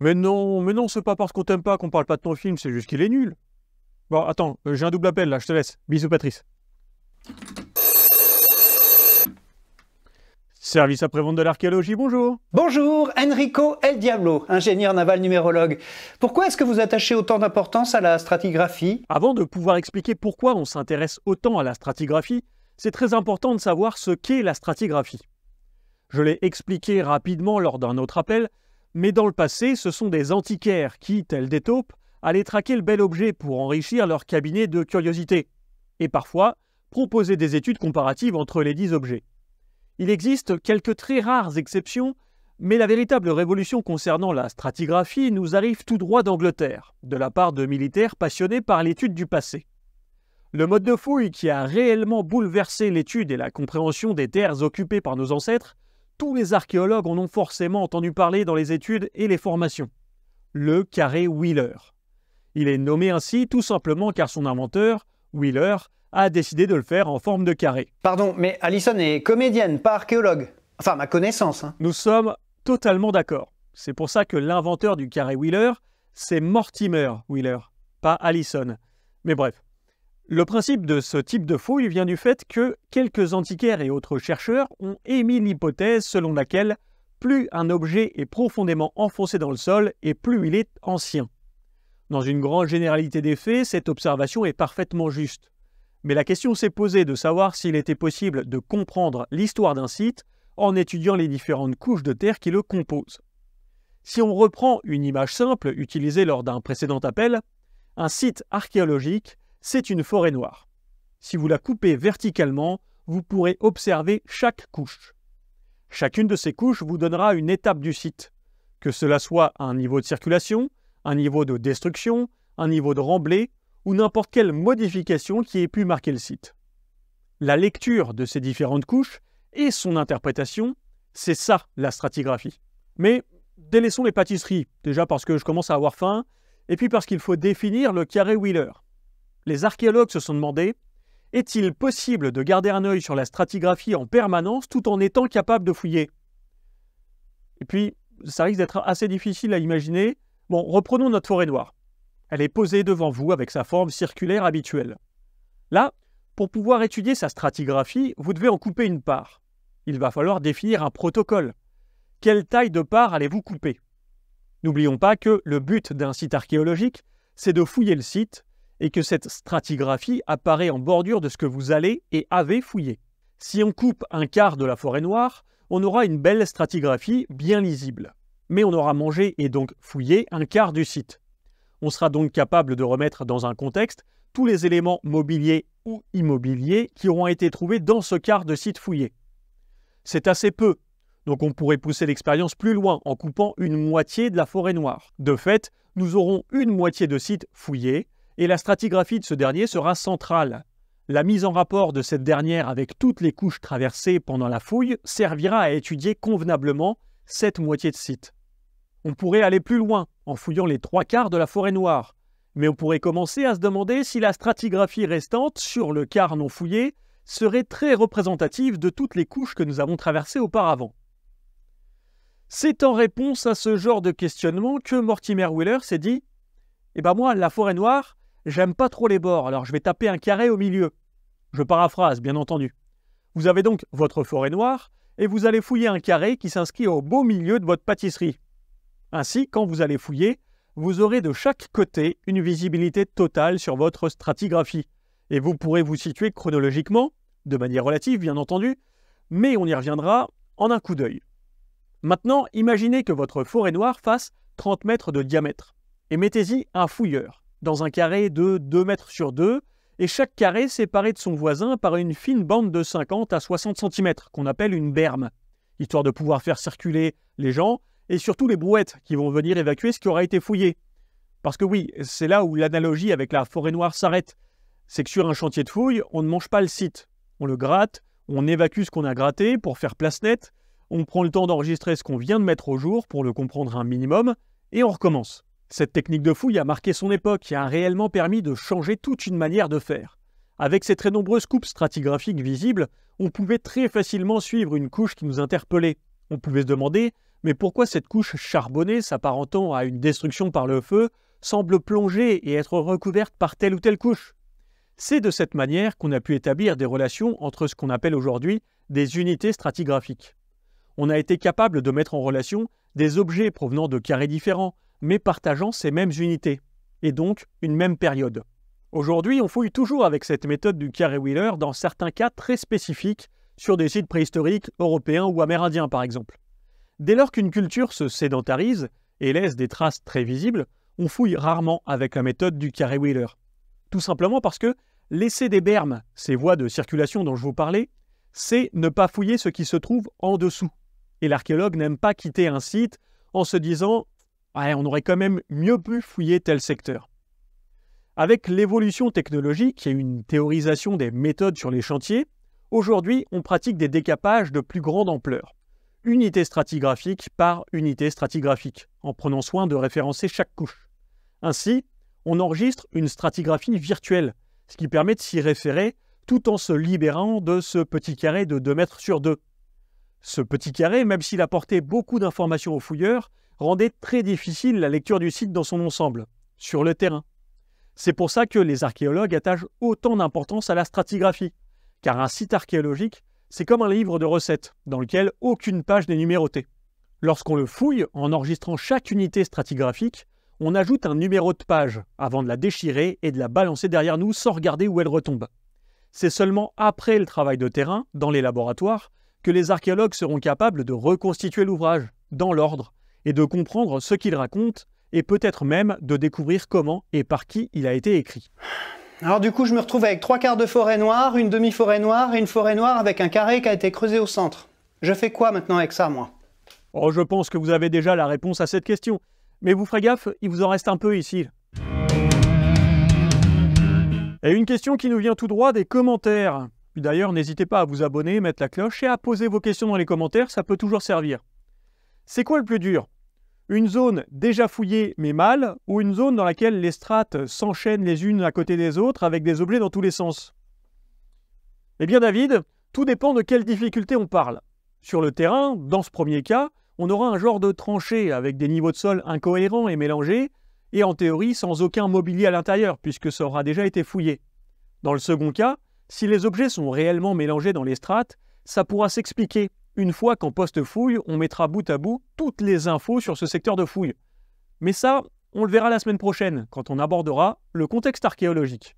Mais non, c'est pas parce qu'on t'aime pas qu'on parle pas de ton film, c'est juste qu'il est nul. Bon, attends, j'ai un double appel là, je te laisse. Bisous Patrice. Service après-vente de l'archéologie, bonjour. Bonjour, Enrico El Diablo, ingénieur naval numérologue. Pourquoi est-ce que vous attachez autant d'importance à la stratigraphie? Avant de pouvoir expliquer pourquoi on s'intéresse autant à la stratigraphie, c'est très important de savoir ce qu'est la stratigraphie. Je l'ai expliqué rapidement lors d'un autre appel, mais dans le passé, ce sont des antiquaires qui, tels des taupes, allaient traquer le bel objet pour enrichir leur cabinet de curiosité, et parfois proposer des études comparatives entre les 10 objets. Il existe quelques très rares exceptions, mais la véritable révolution concernant la stratigraphie nous arrive tout droit d'Angleterre, de la part de militaires passionnés par l'étude du passé. Le mode de fouille qui a réellement bouleversé l'étude et la compréhension des terres occupées par nos ancêtres, tous les archéologues en ont forcément entendu parler dans les études et les formations. Le carré Wheeler. Il est nommé ainsi tout simplement car son inventeur, Wheeler, a décidé de le faire en forme de carré. Pardon, mais Alison est comédienne, pas archéologue. Enfin, à ma connaissance. Nous sommes totalement d'accord. C'est pour ça que l'inventeur du carré Wheeler, c'est Mortimer Wheeler, pas Allison. Mais bref. Le principe de ce type de fouille vient du fait que quelques antiquaires et autres chercheurs ont émis l'hypothèse selon laquelle plus un objet est profondément enfoncé dans le sol et plus il est ancien. Dans une grande généralité des faits, cette observation est parfaitement juste. Mais la question s'est posée de savoir s'il était possible de comprendre l'histoire d'un site en étudiant les différentes couches de terre qui le composent. Si on reprend une image simple utilisée lors d'un précédent appel, un site archéologique, c'est une forêt noire. Si vous la coupez verticalement, vous pourrez observer chaque couche. Chacune de ces couches vous donnera une étape du site, que cela soit un niveau de circulation, un niveau de destruction, un niveau de remblai ou n'importe quelle modification qui ait pu marquer le site. La lecture de ces différentes couches et son interprétation, c'est ça la stratigraphie. Mais délaissons les pâtisseries, déjà parce que je commence à avoir faim, et puis parce qu'il faut définir le carré Wheeler. Les archéologues se sont demandé, est-il possible de garder un œil sur la stratigraphie en permanence tout en étant capable de fouiller? Et puis, ça risque d'être assez difficile à imaginer. Bon, reprenons notre forêt noire. Elle est posée devant vous avec sa forme circulaire habituelle. Là, pour pouvoir étudier sa stratigraphie, vous devez en couper une part. Il va falloir définir un protocole. Quelle taille de part allez-vous couper? N'oublions pas que le but d'un site archéologique, c'est de fouiller le site, et que cette stratigraphie apparaît en bordure de ce que vous allez et avez fouillé. Si on coupe un quart de la forêt noire, on aura une belle stratigraphie bien lisible. Mais on aura mangé et donc fouillé un quart du site. On sera donc capable de remettre dans un contexte tous les éléments mobiliers ou immobiliers qui auront été trouvés dans ce quart de site fouillé. C'est assez peu, donc on pourrait pousser l'expérience plus loin en coupant une moitié de la forêt noire. De fait, nous aurons une moitié de site fouillé, et la stratigraphie de ce dernier sera centrale. La mise en rapport de cette dernière avec toutes les couches traversées pendant la fouille servira à étudier convenablement cette moitié de site. On pourrait aller plus loin en fouillant les 3/4 de la forêt noire, mais on pourrait commencer à se demander si la stratigraphie restante sur le quart non fouillé serait très représentative de toutes les couches que nous avons traversées auparavant. C'est en réponse à ce genre de questionnement que Mortimer Wheeler s'est dit « Eh ben moi, la forêt noire, j'aime pas trop les bords, alors je vais taper un carré au milieu. » Je paraphrase, bien entendu. Vous avez donc votre forêt noire et vous allez fouiller un carré qui s'inscrit au beau milieu de votre pâtisserie. Ainsi, quand vous allez fouiller, vous aurez de chaque côté une visibilité totale sur votre stratigraphie. Et vous pourrez vous situer chronologiquement, de manière relative bien entendu, mais on y reviendra en un coup d'œil. Maintenant, imaginez que votre forêt noire fasse 30 mètres de diamètre. Et mettez-y un fouilleur, dans un carré de 2 mètres sur 2, et chaque carré séparé de son voisin par une fine bande de 50 à 60 cm, qu'on appelle une berme, histoire de pouvoir faire circuler les gens, et surtout les brouettes qui vont venir évacuer ce qui aura été fouillé. Parce que oui, c'est là où l'analogie avec la forêt noire s'arrête. C'est que sur un chantier de fouille, on ne mange pas le site. On le gratte, on évacue ce qu'on a gratté pour faire place nette, on prend le temps d'enregistrer ce qu'on vient de mettre au jour pour le comprendre un minimum, et on recommence. Cette technique de fouille a marqué son époque et a réellement permis de changer toute une manière de faire. Avec ces très nombreuses coupes stratigraphiques visibles, on pouvait très facilement suivre une couche qui nous interpellait. On pouvait se demander, Mais pourquoi cette couche charbonnée, s'apparentant à une destruction par le feu, semble plonger et être recouverte par telle ou telle couche? C'est de cette manière qu'on a pu établir des relations entre ce qu'on appelle aujourd'hui des unités stratigraphiques. On a été capable de mettre en relation des objets provenant de carrés différents, mais partageant ces mêmes unités, et donc une même période. Aujourd'hui, on fouille toujours avec cette méthode du carré Wheeler dans certains cas très spécifiques, sur des sites préhistoriques européens ou amérindiens par exemple. Dès lors qu'une culture se sédentarise et laisse des traces très visibles, on fouille rarement avec la méthode du carré Wheeler. Tout simplement parce que laisser des bermes, ces voies de circulation dont je vous parlais, c'est ne pas fouiller ce qui se trouve en dessous. Et l'archéologue n'aime pas quitter un site en se disant « Ouais, on aurait quand même mieux pu fouiller tel secteur ». Avec l'évolution technologique et une théorisation des méthodes sur les chantiers, aujourd'hui on pratique des décapages de plus grande ampleur, unité stratigraphique par unité stratigraphique, en prenant soin de référencer chaque couche. Ainsi, on enregistre une stratigraphie virtuelle, ce qui permet de s'y référer tout en se libérant de ce petit carré de 2 mètres sur 2. Ce petit carré, même s'il apportait beaucoup d'informations aux fouilleurs, rendait très difficile la lecture du site dans son ensemble, sur le terrain. C'est pour ça que les archéologues attachent autant d'importance à la stratigraphie, car un site archéologique, c'est comme un livre de recettes, dans lequel aucune page n'est numérotée. Lorsqu'on le fouille, en enregistrant chaque unité stratigraphique, on ajoute un numéro de page avant de la déchirer et de la balancer derrière nous sans regarder où elle retombe. C'est seulement après le travail de terrain, dans les laboratoires, que les archéologues seront capables de reconstituer l'ouvrage, dans l'ordre, et de comprendre ce qu'il raconte, et peut-être même de découvrir comment et par qui il a été écrit. Alors du coup, je me retrouve avec 3/4 de forêt noire, une demi-forêt noire et une forêt noire avec un carré qui a été creusé au centre. Je fais quoi maintenant avec ça, moi? Oh, je pense que vous avez déjà la réponse à cette question. Mais vous ferez gaffe, il vous en reste un peu ici. Et une question qui nous vient tout droit des commentaires. D'ailleurs, n'hésitez pas à vous abonner, mettre la cloche et à poser vos questions dans les commentaires, ça peut toujours servir. C'est quoi le plus dur? Une zone déjà fouillée mais mal, ou une zone dans laquelle les strates s'enchaînent les unes à côté des autres avec des objets dans tous les sens? Eh bien David, tout dépend de quelle difficulté on parle. Sur le terrain, dans ce premier cas, on aura un genre de tranchée avec des niveaux de sol incohérents et mélangés, et en théorie sans aucun mobilier à l'intérieur, puisque ça aura déjà été fouillé. Dans le second cas, si les objets sont réellement mélangés dans les strates, ça pourra s'expliquer une fois qu'en post-fouille, on mettra bout à bout toutes les infos sur ce secteur de fouille. Mais ça, on le verra la semaine prochaine, quand on abordera le contexte archéologique.